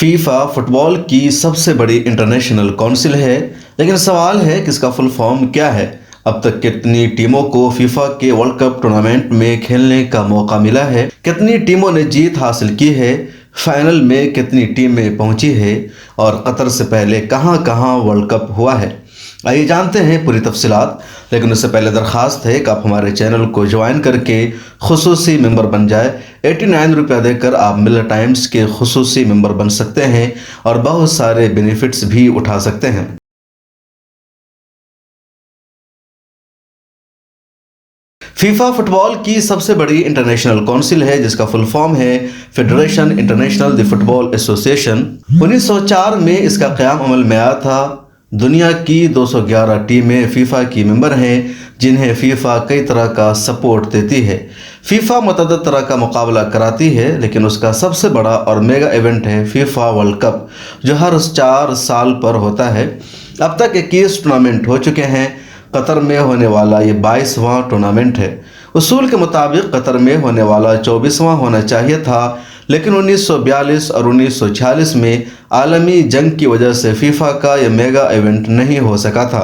FIFA football की सबसे बड़ी इंटरनेशनल काउंसिल है, लेकिन सवाल है कि इसका फुल फॉर्म क्या है। अब तक कितनी टीमों को फीफा के वर्ल्ड कप टूर्नामेंट में खेलने का मौका मिला है, कितनी टीमों ने जीत हासिल की है, फाइनल में कितनी टीमें पहुंची है और कतर से पहले कहां कहां वर्ल्ड कप हुआ है। आइए जानते हैं पूरी तफसीलात, लेकिन उससे पहले दरख्वास्त है कि आप हमारे चैनल को ज्वाइन करके खुसूसी मेंबर बन जाए। 89 रुपया देकर आप मिलर टाइम्स के खुसूसी मेंबर बन सकते हैं और बहुत सारे बेनिफिट्स भी उठा सकते हैं। फीफा फुटबॉल की सबसे बड़ी इंटरनेशनल काउंसिल है, जिसका फुल फॉर्म है federation international the football association. 1904 में इसका क़याम अमल में आया था। दुनिया की 211 टीमें फीफा की मेंबर हैं, जिन्हें फीफा कई तरह का सपोर्ट देती है। फीफा मुतअद्दिद तरह का मुकाबला कराती है, लेकिन उसका सबसे बड़ा और मेगा इवेंट है फीफा वर्ल्ड कप, जो हर 4 साल पर होता है। अब तक 21 टूर्नामेंट हो चुके हैं। कतर में होने वाला ये 22वां टूर्नामेंट है। उसूल के मुताबिक कतर में होने वाला 24वां होना चाहिए था, लेकिन 1942 और 1946 में आलमी जंग की वजह से फीफा का यह मेगा इवेंट नहीं हो सका था।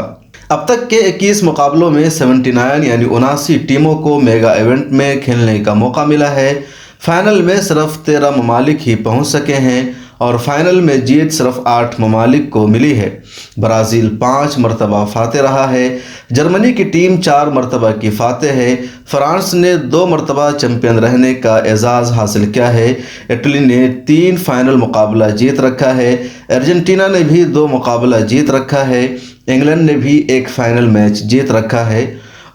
अब तक के 21 मुकाबलों में 79 यानी 79 टीमों को मेगा इवेंट में खेलने का मौका मिला है। फाइनल में सिर्फ 13 ममालिक ही पहुंच सके हैं और फाइनल में जीत सिर्फ 8 ममालिक को मिली है। ब्राज़ील 5 मरतबा फातेह रहा है। जर्मनी की टीम 4 मरतबा की फातेह है। फ्रांस ने 2 मरतबा चैंपियन रहने का एजाज़ हासिल किया है। इटली ने 3 फाइनल मुकाबला जीत रखा है। अर्जेंटीना ने भी 2 मुकाबला जीत रखा है। इंग्लैंड ने भी 1 फाइनल मैच जीत रखा है।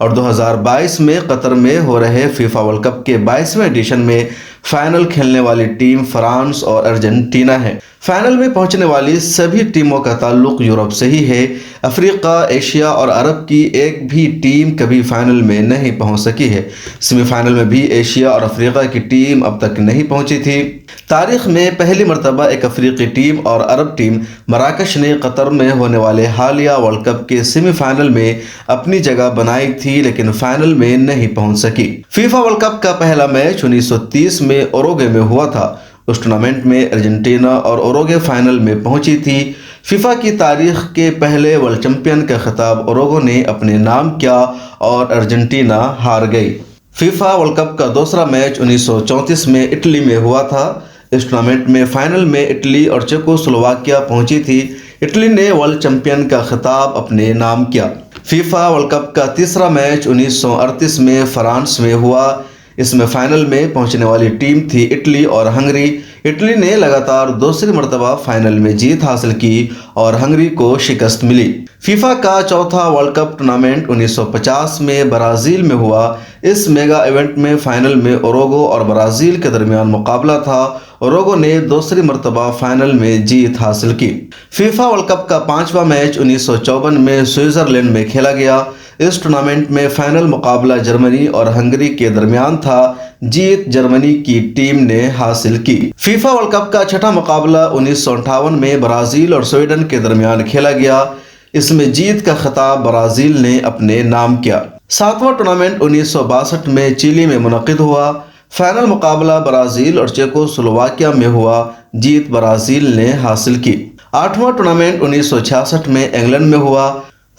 और 2022 में कतर में हो रहे फीफा वर्ल्ड कप के 22वें एडिशन में फाइनल खेलने वाली टीम फ्रांस और अर्जेंटीना है। फाइनल में पहुंचने वाली सभी टीमों का ताल्लुक यूरोप से ही है। अफ्रीका, एशिया और अरब की एक भी टीम कभी फाइनल में नहीं पहुंच सकी है। सेमीफाइनल में भी एशिया और अफ्रीका की टीम अब तक नहीं पहुंची थी। तारीख में पहली मरतबा एक अफ्रीकी टीम और अरब टीम मराकश ने कतर में होने वाले हालिया वर्ल्ड कप के सेमीफाइनल में अपनी जगह बनाई थी, लेकिन फाइनल में नहीं पहुंच सकी। फीफा वर्ल्ड कप का पहला मैच 1930 में उरुग्वे में हुआ था। उस टूर्नामेंट में अर्जेंटीना और उरुग्वे फाइनल में पहुंची थी। फीफा की तारीख के पहले वर्ल्ड चैंपियन का खिताब उरुग्वे ने अपने नाम किया और अर्जेंटीना हार गई। फीफा वर्ल्ड कप का दूसरा मैच 1934 में इटली में हुआ था। इस टूर्नामेंट में फाइनल में इटली और चेकोस्लोवाकिया पहुंची थी। इटली ने वर्ल्ड चैंपियन का खिताब अपने नाम किया। फीफा वर्ल्ड कप का तीसरा मैच 1938 में फ्रांस में हुआ। इसमें फाइनल में पहुंचने वाली टीम थी इटली और हंगरी। इटली ने लगातार दूसरी मरतबा फाइनल में जीत हासिल की और हंगरी को शिकस्त मिली। फीफा का चौथा वर्ल्ड कप टूर्नामेंट 1950 में ब्राज़ील में हुआ। इस मेगा इवेंट में फाइनल में उरुग्वे और ब्राज़ील के दरमियान मुकाबला था। उरुग्वे ने दूसरी मरतबा फाइनल में जीत हासिल की। फीफा वर्ल्ड कप का 5वां मैच 1954 में स्विट्जरलैंड में खेला गया। इस टूर्नामेंट में फाइनल मुकाबला जर्मनी और हंगरी के दरमियान था। जीत जर्मनी की टीम ने हासिल की। फीफा वर्ल्ड कप का छठा मुकाबला 1958 में ब्राज़ील और स्वीडन के दरमियान खेला गया। इसमें जीत का खिताब ब्राज़ील ने अपने नाम किया। 7वां टूर्नामेंट 1962 में चिली में मुनक़िद हुआ। फाइनल मुकाबला ब्राज़ील और चेकोस्लोवाकिया में हुआ। जीत ब्राज़ील ने हासिल की। 8वां टूर्नामेंट 1966 में इंग्लैंड में हुआ।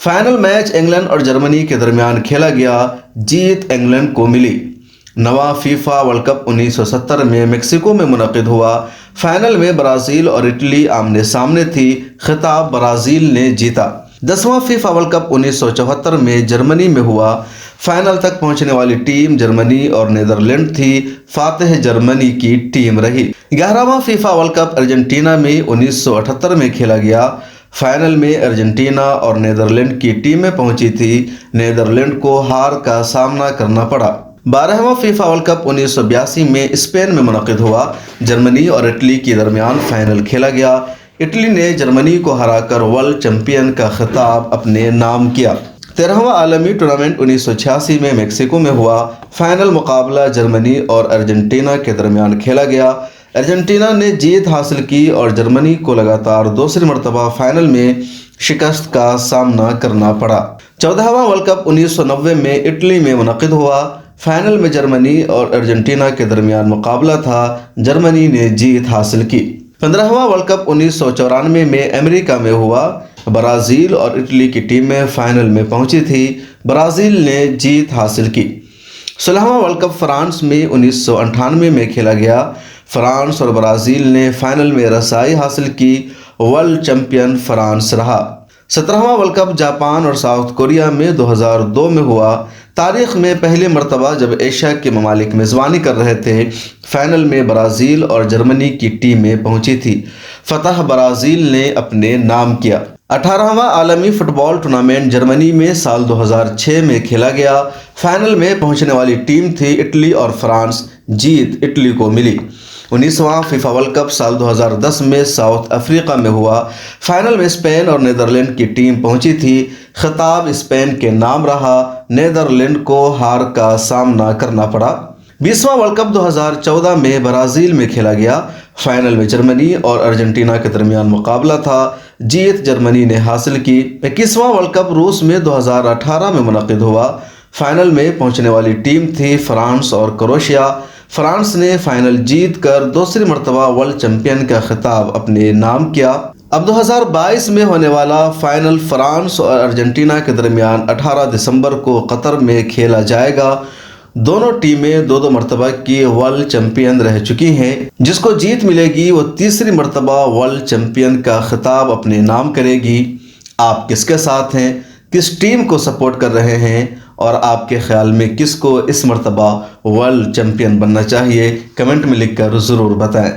फाइनल मैच इंग्लैंड और जर्मनी के दरमियान खेला गया। जीत इंग्लैंड को मिली। 9वां फीफा वर्ल्ड कप 1970 में मेक्सिको में मुनक़िद हुआ। फाइनल में ब्राज़ील और इटली आमने सामने थी। खिताब ब्राज़ील ने जीता। 10वां फीफा वर्ल्ड कप 1974 में जर्मनी में हुआ। फाइनल तक पहुंचने वाली टीम जर्मनी और नीदरलैंड थी। फातेह जर्मनी की टीम रही। 11वां फीफा वर्ल्ड कप अर्जेंटीना में 1978 में खेला गया। फाइनल में अर्जेंटीना और नीदरलैंड की टीमें पहुंची थी। नीदरलैंड को हार का सामना करना पड़ा। 12वां फीफा वर्ल्ड कप 1982 में स्पेन में मुनक़िद हुआ। जर्मनी और इटली के दरमियान फाइनल खेला गया। इटली ने जर्मनी को हराकर वर्ल्ड चैंपियन का खिताब अपने नाम किया। 13वां आलमी टूर्नामेंट 1986 में मेक्सिको में हुआ। फाइनल मुकाबला जर्मनी और अर्जेंटीना के दरमियान खेला गया। अर्जेंटीना ने जीत हासिल की और जर्मनी को लगातार दूसरी मरतबा फाइनल में शिकस्त का सामना करना पड़ा। 14वां वर्ल्ड कप 1990 में इटली में मुनक़िद हुआ। फाइनल में जर्मनी और अर्जेंटीना के दरमियान मुकाबला था। जर्मनी ने जीत हासिल की। 15واں ورلڈ کپ 1994 میں امریکہ میں ہوا۔ برازیل اور اٹلی کی ٹیمیں فائنل میں پہنچی تھی، برازیل نے جیت حاصل کی۔ 16واں ورلڈ کپ فرانس میں 1998 میں کھیلا گیا، فرانس اور برازیل نے فائنل میں رسائی حاصل کی، ورلڈ چیمپئن فرانس رہا۔ 17واں ورلڈ کپ جاپان اور ساؤتھ کوریا میں 2002 میں ہوا۔ تاریخ میں پہلی مرتبہ جب ایشیا کے ممالک میزبانی کر رہے تھے، فائنل میں برازیل اور جرمنی کی ٹیمیں پہنچی تھی، فتح برازیل نے اپنے نام کیا۔ 18واں عالمی فٹ بال ٹورنامنٹ جرمنی میں سال 2006 میں کھیلا گیا، فائنل میں پہنچنے والی ٹیم تھی اٹلی اور فرانس، جیت اٹلی کو ملی۔ 19واں فیفا ورلڈ کپ سال 2010 میں ساؤتھ افریقہ میں ہوا، فائنل میں اسپین اور نیدرلینڈ کی ٹیم پہنچی تھی، خطاب اسپین کے نام رہا، نیدرلینڈ کو ہار کا سامنا کرنا پڑا۔ 20واں ورلڈ کپ 2014 میں برازیل میں کھیلا گیا، فائنل میں جرمنی اور ارجنٹینا کے درمیان مقابلہ تھا، جیت جرمنی نے حاصل کی۔ 21واں ورلڈ کپ روس میں 2018 میں منعقد ہوا، فائنل میں پہنچنے والی ٹیم تھی فرانس اور کروشیا، فرانس نے فائنل جیت کر دوسری مرتبہ ورلڈ چیمپئن کا خطاب اپنے نام کیا۔ اب 2022 میں ہونے والا فائنل فرانس اور ارجنٹینا کے درمیان 18 دسمبر کو قطر میں کھیلا جائے گا۔ دونوں ٹیمیں دو مرتبہ کی ورلڈ چیمپئن رہ چکی ہیں، جس کو جیت ملے گی وہ تیسری مرتبہ ورلڈ چیمپئن کا خطاب اپنے نام کرے گی۔ آپ کس کے ساتھ ہیں؟ کس ٹیم کو سپورٹ کر رہے ہیں؟ اور آپ کے خیال میں کس کو اس مرتبہ ورلڈ چیمپئن بننا چاہیے؟ کمنٹ میں لکھ کر ضرور بتائیں۔